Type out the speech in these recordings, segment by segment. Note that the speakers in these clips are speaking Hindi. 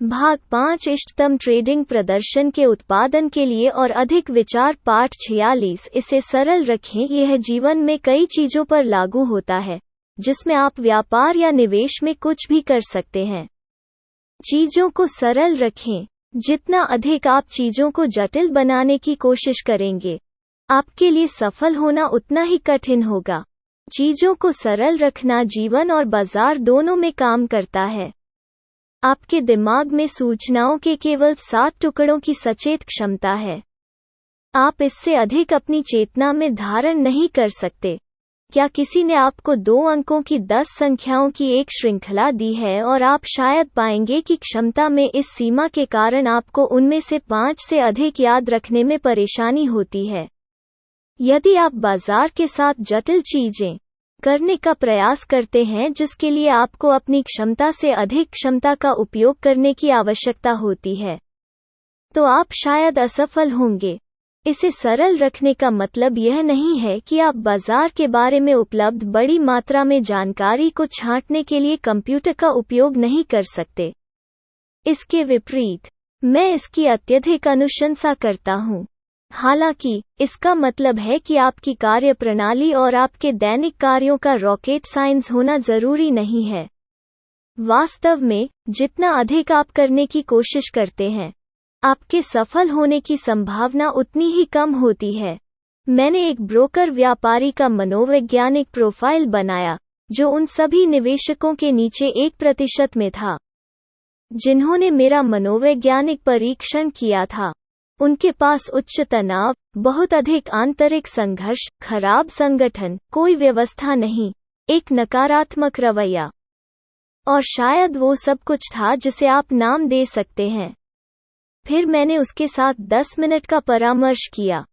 भाग 5 इष्टतम ट्रेडिंग प्रदर्शन के उत्पादन के लिए और अधिक विचार। पाठ 46 इसे सरल रखें। यह जीवन में कई चीजों पर लागू होता है जिसमें आप व्यापार या निवेश में कुछ भी कर सकते हैं। चीजों को सरल रखें। जितना अधिक आप चीजों को जटिल बनाने की कोशिश करेंगे, आपके लिए सफल होना उतना ही कठिन होगा। चीजों को सरल रखना जीवन और बाजार दोनों में काम करता है। आपके दिमाग में सूचनाओं के केवल 7 टुकड़ों की सचेत क्षमता है। आप इससे अधिक अपनी चेतना में धारण नहीं कर सकते। क्या किसी ने आपको 2 अंकों की 10 संख्याओं की एक श्रृंखला दी है और आप शायद पाएंगे कि क्षमता में इस सीमा के कारण आपको उनमें से 5 से अधिक याद रखने में परेशानी होती है। यदि आप बाजार के साथ जटिल चीजें करने का प्रयास करते हैं जिसके लिए आपको अपनी क्षमता से अधिक क्षमता का उपयोग करने की आवश्यकता होती है, तो आप शायद असफल होंगे। इसे सरल रखने का मतलब यह नहीं है कि आप बाजार के बारे में उपलब्ध बड़ी मात्रा में जानकारी को छांटने के लिए कंप्यूटर का उपयोग नहीं कर सकते। इसके विपरीत, मैं इसकी अत्यधिक अनुशंसा करता हूँ। हालांकि इसका मतलब है कि आपकी कार्यप्रणाली और आपके दैनिक कार्यों का रॉकेट साइंस होना जरूरी नहीं है। वास्तव में, जितना अधिक आप करने की कोशिश करते हैं, आपके सफल होने की संभावना उतनी ही कम होती है। मैंने एक ब्रोकर व्यापारी का मनोवैज्ञानिक प्रोफाइल बनाया जो उन सभी निवेशकों के नीचे 1% में था जिन्होंने मेरा मनोवैज्ञानिक परीक्षण किया था। उनके पास उच्च तनाव, बहुत अधिक आंतरिक संघर्ष, खराब संगठन, कोई व्यवस्था नहीं, एक नकारात्मक रवैया, और शायद वो सब कुछ था जिसे आप नाम दे सकते हैं। फिर मैंने उसके साथ 10 मिनट का परामर्श किया,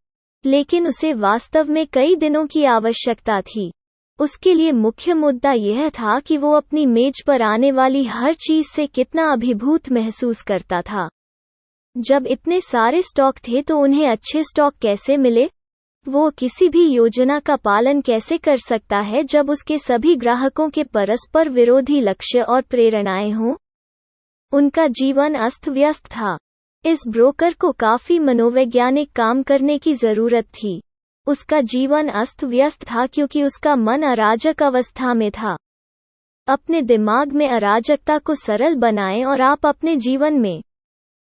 लेकिन उसे वास्तव में कई दिनों की आवश्यकता थी। उसके लिए मुख्य मुद्दा यह था कि वो अपनी मेज पर आने वाली हर चीज से कितना अभिभूत महसूस करता था। जब इतने सारे स्टॉक थे तो उन्हें अच्छे स्टॉक कैसे मिले? वो किसी भी योजना का पालन कैसे कर सकता है जब उसके सभी ग्राहकों के परस्पर विरोधी लक्ष्य और प्रेरणाएं हों? उनका जीवन अस्त व्यस्त था। इस ब्रोकर को काफी मनोवैज्ञानिक काम करने की जरूरत थी। उसका जीवन अस्त व्यस्त था क्योंकि उसका मन अराजक अवस्था में था। अपने दिमाग में अराजकता को सरल बनाएं और आप अपने जीवन में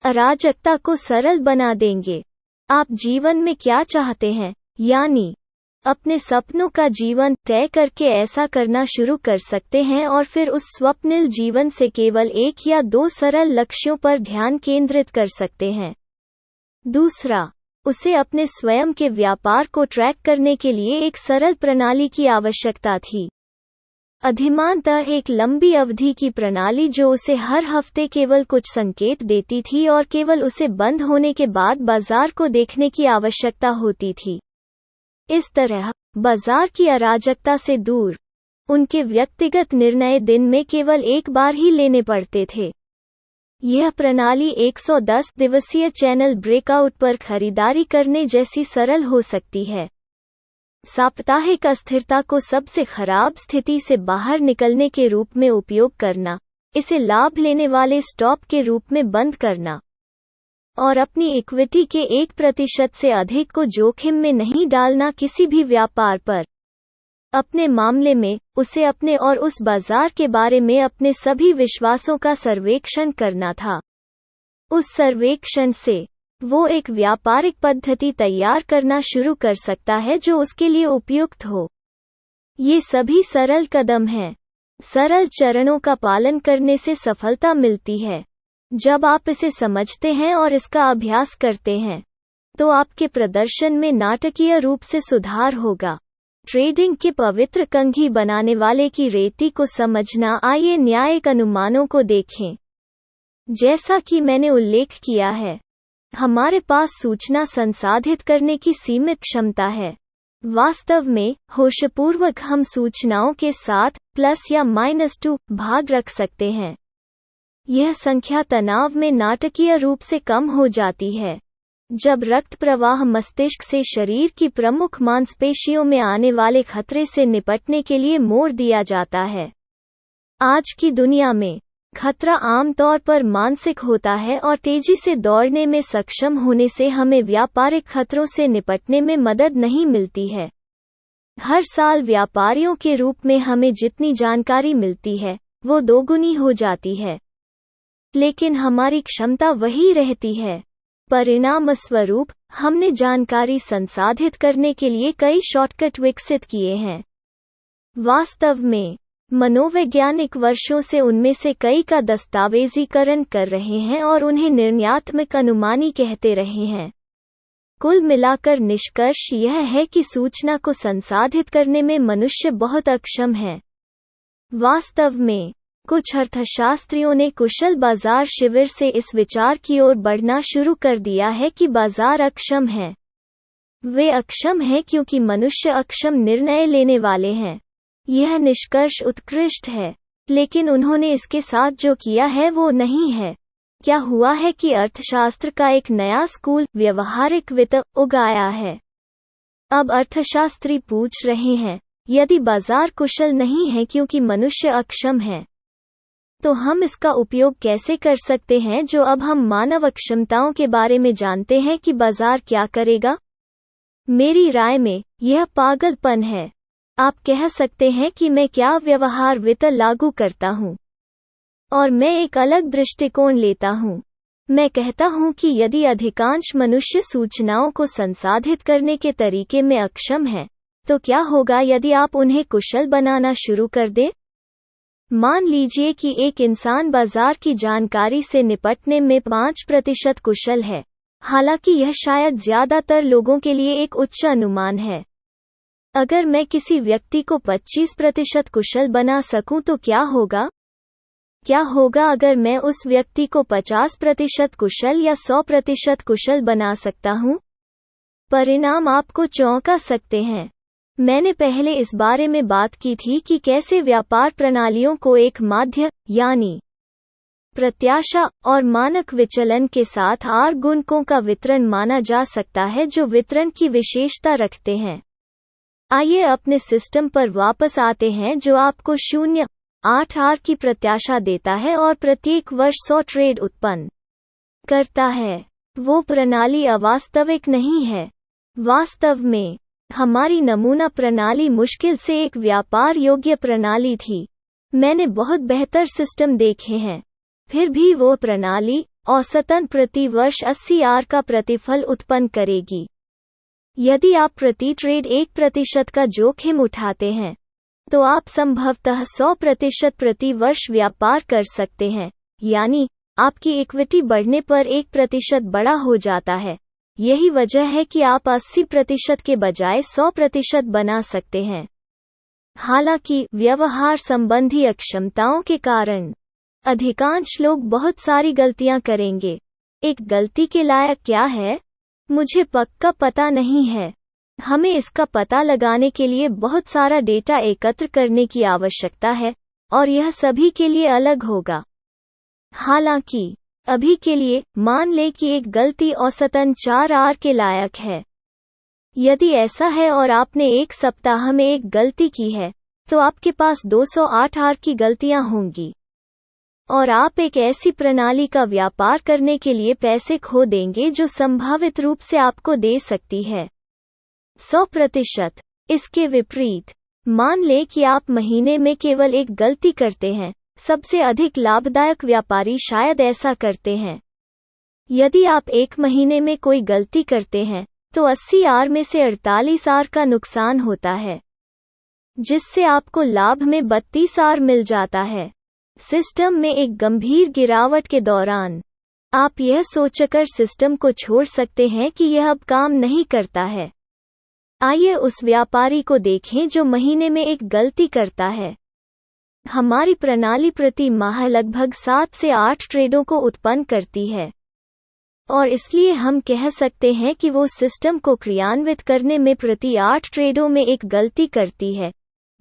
अराजकता को सरल बना देंगे। आप जीवन में क्या चाहते हैं, यानी अपने सपनों का जीवन तय करके ऐसा करना शुरू कर सकते हैं और फिर उस स्वप्निल जीवन से केवल 1 या 2 सरल लक्ष्यों पर ध्यान केंद्रित कर सकते हैं। दूसरा, उसे अपने स्वयं के व्यापार को ट्रैक करने के लिए एक सरल प्रणाली की आवश्यकता थी। अधिमानतः एक लंबी अवधि की प्रणाली जो उसे हर हफ्ते केवल कुछ संकेत देती थी और केवल उसे बंद होने के बाद बाजार को देखने की आवश्यकता होती थी। इस तरह, बाजार की अराजकता से दूर, उनके व्यक्तिगत निर्णय दिन में केवल एक बार ही लेने पड़ते थे। यह प्रणाली 110 दिवसीय चैनल ब्रेकआउट पर खरीदारी करने जैसी सरल हो सकती है। साप्ताहिक अस्थिरता को सबसे खराब स्थिति से बाहर निकलने के रूप में उपयोग करना, इसे लाभ लेने वाले स्टॉप के रूप में बंद करना, और अपनी इक्विटी के 1% से अधिक को जोखिम में नहीं डालना किसी भी व्यापार पर। अपने मामले में, उसे अपने और उस बाजार के बारे में अपने सभी विश्वासों का सर्वेक्षण करना था। उस सर्वेक्षण से वो एक व्यापारिक पद्धति तैयार करना शुरू कर सकता है जो उसके लिए उपयुक्त हो। ये सभी सरल कदम हैं। सरल चरणों का पालन करने से सफलता मिलती है। जब आप इसे समझते हैं और इसका अभ्यास करते हैं, तो आपके प्रदर्शन में नाटकीय रूप से सुधार होगा। ट्रेडिंग के पवित्र कंघी बनाने वाले की रीति को समझना। आइए न्यायिक अनुमानों को देखें। जैसा कि मैंने उल्लेख किया है, हमारे पास सूचना संसाधित करने की सीमित क्षमता है। वास्तव में, होशपूर्वक हम सूचनाओं के साथ प्लस या -2 भाग रख सकते हैं। यह संख्या तनाव में नाटकीय रूप से कम हो जाती है जब रक्त प्रवाह मस्तिष्क से शरीर की प्रमुख मांसपेशियों में आने वाले खतरे से निपटने के लिए मोड़ दिया जाता है। आज की दुनिया में खतरा आमतौर पर मानसिक होता है और तेजी से दौड़ने में सक्षम होने से हमें व्यापारिक खतरों से निपटने में मदद नहीं मिलती है। हर साल व्यापारियों के रूप में हमें जितनी जानकारी मिलती है वो दोगुनी हो जाती है, लेकिन हमारी क्षमता वही रहती है। परिणामस्वरूप हमने जानकारी संसाधित करने के लिए कई शॉर्टकट विकसित किए हैं। वास्तव में मनोवैज्ञानिक वर्षों से उनमें से कई का दस्तावेजीकरण कर रहे हैं और उन्हें निर्णयात्मक अनुमानी कहते रहे हैं। कुल मिलाकर निष्कर्ष यह है कि सूचना को संसाधित करने में मनुष्य बहुत अक्षम है। वास्तव में कुछ अर्थशास्त्रियों ने कुशल बाजार शिविर से इस विचार की ओर बढ़ना शुरू कर दिया है कि बाजार अक्षम है। वे अक्षम हैं क्योंकि मनुष्य अक्षम निर्णय लेने वाले हैं। यह निष्कर्ष उत्कृष्ट है, लेकिन उन्होंने इसके साथ जो किया है वो नहीं है। क्या हुआ है कि अर्थशास्त्र का एक नया स्कूल व्यवहारिक वित्त उगाया है। अब अर्थशास्त्री पूछ रहे हैं, यदि बाजार कुशल नहीं है क्योंकि मनुष्य अक्षम है, तो हम इसका उपयोग कैसे कर सकते हैं जो अब हम मानव अक्षमताओं के बारे में जानते हैं कि बाजार क्या करेगा? मेरी राय में यह पागलपन है। आप कह सकते हैं कि मैं क्या व्यवहार वित्त लागू करता हूं, और मैं एक अलग दृष्टिकोण लेता हूं। मैं कहता हूं कि यदि अधिकांश मनुष्य सूचनाओं को संसाधित करने के तरीके में अक्षम है, तो क्या होगा यदि आप उन्हें कुशल बनाना शुरू कर दें? मान लीजिए कि एक इंसान बाजार की जानकारी से निपटने में 5% कुशल है, हालांकि यह शायद ज्यादातर लोगों के लिए एक उच्च अनुमान है। अगर मैं किसी व्यक्ति को 25% कुशल बना सकूं तो क्या होगा? क्या होगा अगर मैं उस व्यक्ति को 50% कुशल या 100% कुशल बना सकता हूं? परिणाम आपको चौंका सकते हैं। मैंने पहले इस बारे में बात की थी कि कैसे व्यापार प्रणालियों को एक माध्य यानी प्रत्याशा और मानक विचलन के साथ आर गुणकों का वितरण माना जा सकता है जो वितरण की विशेषता रखते हैं। आइए अपने सिस्टम पर वापस आते हैं जो आपको 0.8 आर की प्रत्याशा देता है और प्रत्येक वर्ष 100 ट्रेड उत्पन्न करता है। वो प्रणाली अवास्तविक नहीं है। वास्तव में हमारी नमूना प्रणाली मुश्किल से एक व्यापार योग्य प्रणाली थी। मैंने बहुत बेहतर सिस्टम देखे हैं, फिर भी वो प्रणाली औसतन प्रति वर्ष 80 आर का प्रतिफल उत्पन्न करेगी। यदि आप प्रति ट्रेड 1% का जोखिम उठाते हैं, तो आप संभवतः 100% प्रति वर्ष व्यापार कर सकते हैं, यानी आपकी इक्विटी बढ़ने पर 1% बड़ा हो जाता है। यही वजह है कि आप 80% के बजाय 100% बना सकते हैं। हालांकि व्यवहार संबंधी अक्षमताओं के कारण अधिकांश लोग बहुत सारी गलतियां करेंगे। एक गलती के लायक क्या है? मुझे पक्का पता नहीं है। हमें इसका पता लगाने के लिए बहुत सारा डेटा एकत्र करने की आवश्यकता है, और यह सभी के लिए अलग होगा। हालांकि अभी के लिए मान लें कि एक गलती औसतन 4 आर के लायक है। यदि ऐसा है और आपने एक सप्ताह में एक गलती की है, तो आपके पास 208 आर की गलतियां होंगी, और आप एक ऐसी प्रणाली का व्यापार करने के लिए पैसे खो देंगे जो संभावित रूप से आपको दे सकती है 100%। इसके विपरीत, मान लें कि आप महीने में केवल एक गलती करते हैं। सबसे अधिक लाभदायक व्यापारी शायद ऐसा करते हैं। यदि आप एक महीने में कोई गलती करते हैं, तो 80 आर में से 48 आर का नुकसान होता है, जिससे आपको लाभ में 32 आर मिल जाता है। सिस्टम में एक गंभीर गिरावट के दौरान आप यह सोचकर सिस्टम को छोड़ सकते हैं कि यह अब काम नहीं करता है। आइए उस व्यापारी को देखें जो महीने में एक गलती करता है। हमारी प्रणाली प्रति माह लगभग 7 से 8 ट्रेडों को उत्पन्न करती है, और इसलिए हम कह सकते हैं कि वो सिस्टम को क्रियान्वित करने में प्रति 8 ट्रेडों में एक गलती करती है।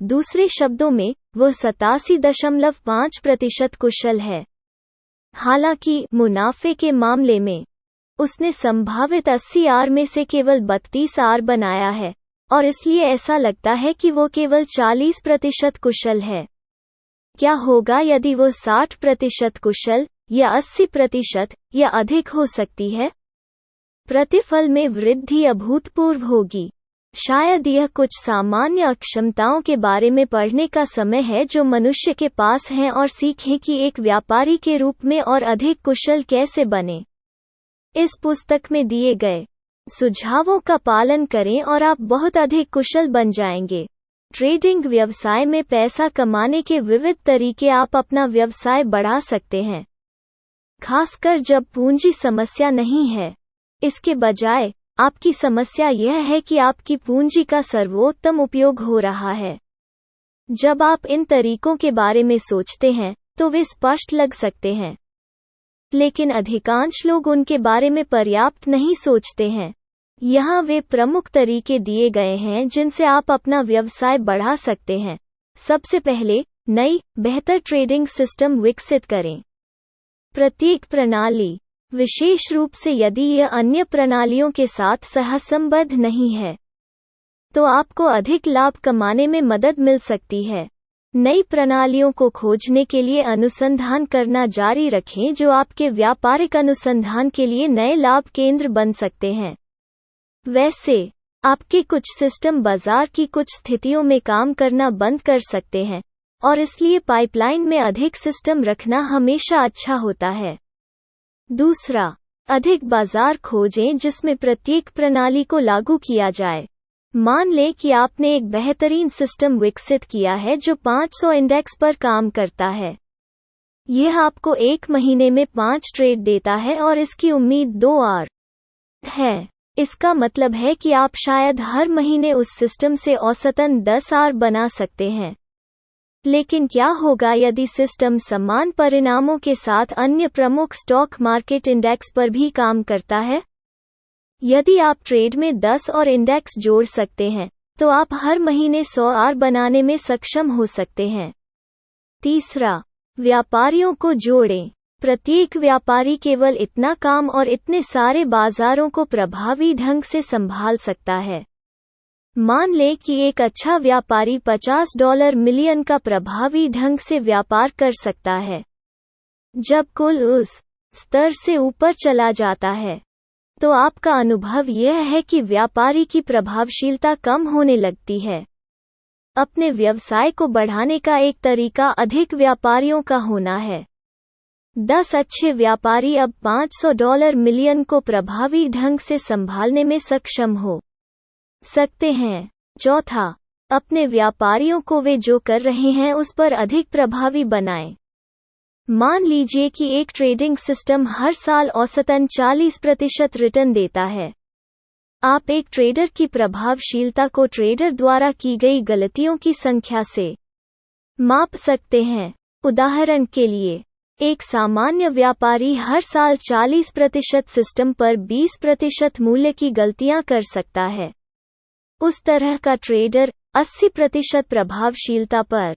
दूसरे शब्दों में, वो 87.5% कुशल है। हालांकि मुनाफे के मामले में उसने संभावित 80 आर में से केवल 32 आर बनाया है, और इसलिए ऐसा लगता है कि वो केवल 40% कुशल है। क्या होगा यदि वो 60% कुशल या 80% या अधिक हो सकती है? प्रतिफल में वृद्धि अभूतपूर्व होगी। शायद यह कुछ सामान्य अक्षमताओं के बारे में पढ़ने का समय है जो मनुष्य के पास हैं और सीखें कि एक व्यापारी के रूप में और अधिक कुशल कैसे बने। इस पुस्तक में दिए गए सुझावों का पालन करें और आप बहुत अधिक कुशल बन जाएंगे। ट्रेडिंग व्यवसाय में पैसा कमाने के विविध तरीके। आप अपना व्यवसाय बढ़ा सकते हैं, खासकर जब पूंजी समस्या नहीं है। इसके बजाय आपकी समस्या यह है कि आपकी पूंजी का सर्वोत्तम उपयोग हो रहा है। जब आप इन तरीकों के बारे में सोचते हैं तो वे स्पष्ट लग सकते हैं, लेकिन अधिकांश लोग उनके बारे में पर्याप्त नहीं सोचते हैं। यहाँ वे प्रमुख तरीके दिए गए हैं जिनसे आप अपना व्यवसाय बढ़ा सकते हैं। सबसे पहले, नई, बेहतर ट्रेडिंग सिस्टम विकसित करें। प्रत्येक प्रणाली, विशेष रूप से यदि यह अन्य प्रणालियों के साथ सहसंबद्ध नहीं है, तो आपको अधिक लाभ कमाने में मदद मिल सकती है। नई प्रणालियों को खोजने के लिए अनुसंधान करना जारी रखें जो आपके व्यापारिक अनुसंधान के लिए नए लाभ केंद्र बन सकते हैं। वैसे, आपके कुछ सिस्टम बाजार की कुछ स्थितियों में काम करना बंद कर सकते हैं, और इसलिए पाइपलाइन में अधिक सिस्टम रखना हमेशा अच्छा होता है। दूसरा, अधिक बाजार खोजें जिसमें प्रत्येक प्रणाली को लागू किया जाए। मान लें कि आपने एक बेहतरीन सिस्टम विकसित किया है जो 500 इंडेक्स पर काम करता है। यह आपको एक महीने में 5 ट्रेड देता है और इसकी उम्मीद 2 आर है। इसका मतलब है कि आप शायद हर महीने उस सिस्टम से औसतन 10 आर बना सकते हैं। लेकिन क्या होगा यदि सिस्टम समान परिणामों के साथ अन्य प्रमुख स्टॉक मार्केट इंडेक्स पर भी काम करता है? यदि आप ट्रेड में 10 और इंडेक्स जोड़ सकते हैं, तो आप हर महीने 100 आर बनाने में सक्षम हो सकते हैं। तीसरा, व्यापारियों को जोड़ें। प्रत्येक व्यापारी केवल इतना काम और इतने सारे बाजारों को प्रभावी ढंग से संभाल सकता है। मान लें कि एक अच्छा व्यापारी $50 मिलियन का प्रभावी ढंग से व्यापार कर सकता है। जब कुल उस स्तर से ऊपर चला जाता है, तो आपका अनुभव यह है कि व्यापारी की प्रभावशीलता कम होने लगती है। अपने व्यवसाय को बढ़ाने का एक तरीका अधिक व्यापारियों का होना है। 10 अच्छे व्यापारी अब $500 मिलियन को प्रभावी ढंग से संभालने में सक्षम हो सकते हैं। चौथा, अपने व्यापारियों को वे जो कर रहे हैं उस पर अधिक प्रभावी बनाएं। मान लीजिए कि एक ट्रेडिंग सिस्टम हर साल औसतन 40% रिटर्न देता है। आप एक ट्रेडर की प्रभावशीलता को ट्रेडर द्वारा की गई गलतियों की संख्या से माप सकते हैं। उदाहरण के लिए, एक सामान्य व्यापारी हर साल 40% सिस्टम पर 20% मूल्य की गलतियां कर सकता है। उस तरह का ट्रेडर 80% प्रभावशीलता पर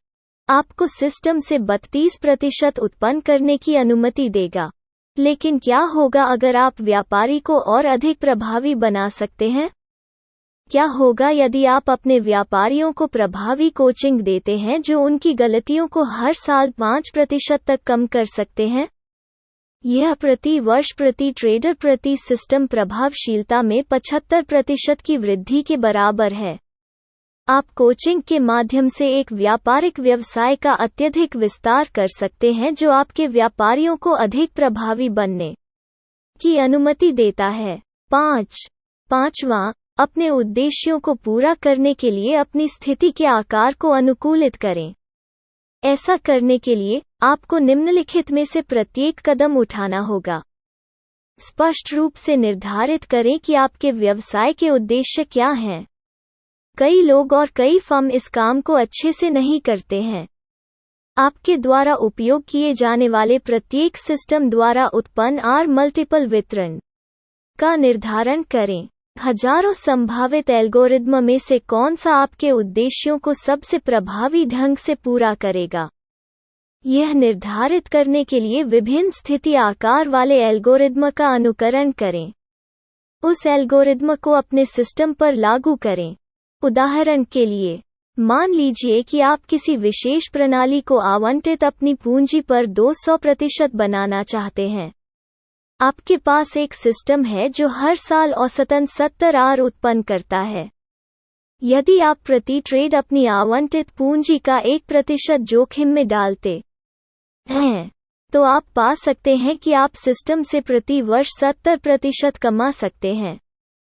आपको सिस्टम से 32% उत्पन्न करने की अनुमति देगा। लेकिन क्या होगा अगर आप व्यापारी को और अधिक प्रभावी बना सकते हैं? क्या होगा यदि आप अपने व्यापारियों को प्रभावी कोचिंग देते हैं जो उनकी गलतियों को हर साल 5% तक कम कर सकते हैं? यह प्रति वर्ष प्रति ट्रेडर प्रति सिस्टम प्रभावशीलता में 75% की वृद्धि के बराबर है। आप कोचिंग के माध्यम से एक व्यापारिक व्यवसाय का अत्यधिक विस्तार कर सकते हैं जो आपके व्यापारियों को अधिक प्रभावी बनने की अनुमति देता है। पांचवां, अपने उद्देश्यों को पूरा करने के लिए अपनी स्थिति के आकार को अनुकूलित करें। ऐसा करने के लिए आपको निम्नलिखित में से प्रत्येक कदम उठाना होगा। स्पष्ट रूप से निर्धारित करें कि आपके व्यवसाय के उद्देश्य क्या हैं। कई लोग और कई फर्म इस काम को अच्छे से नहीं करते हैं। आपके द्वारा उपयोग किए जाने वाले प्रत्येक सिस्टम द्वारा उत्पन्न आर मल्टीपल वितरण का निर्धारण करें। हजारों संभावित एल्गोरिदम में से कौन सा आपके उद्देश्यों को सबसे प्रभावी ढंग से पूरा करेगा? यह निर्धारित करने के लिए विभिन्न स्थिति आकार वाले एल्गोरिदम का अनुकरण करें। उस एल्गोरिदम को अपने सिस्टम पर लागू करें। उदाहरण के लिए, मान लीजिए कि आप किसी विशेष प्रणाली को आवंटित अपनी पूंजी पर 200% बनाना चाहते हैं। आपके पास एक सिस्टम है जो हर साल औसतन 70 आर उत्पन्न करता है। यदि आप प्रति ट्रेड अपनी आवंटित पूंजी का 1% जोखिम में डालते हैं, तो आप पा सकते हैं कि आप सिस्टम से प्रति वर्ष 70% कमा सकते हैं।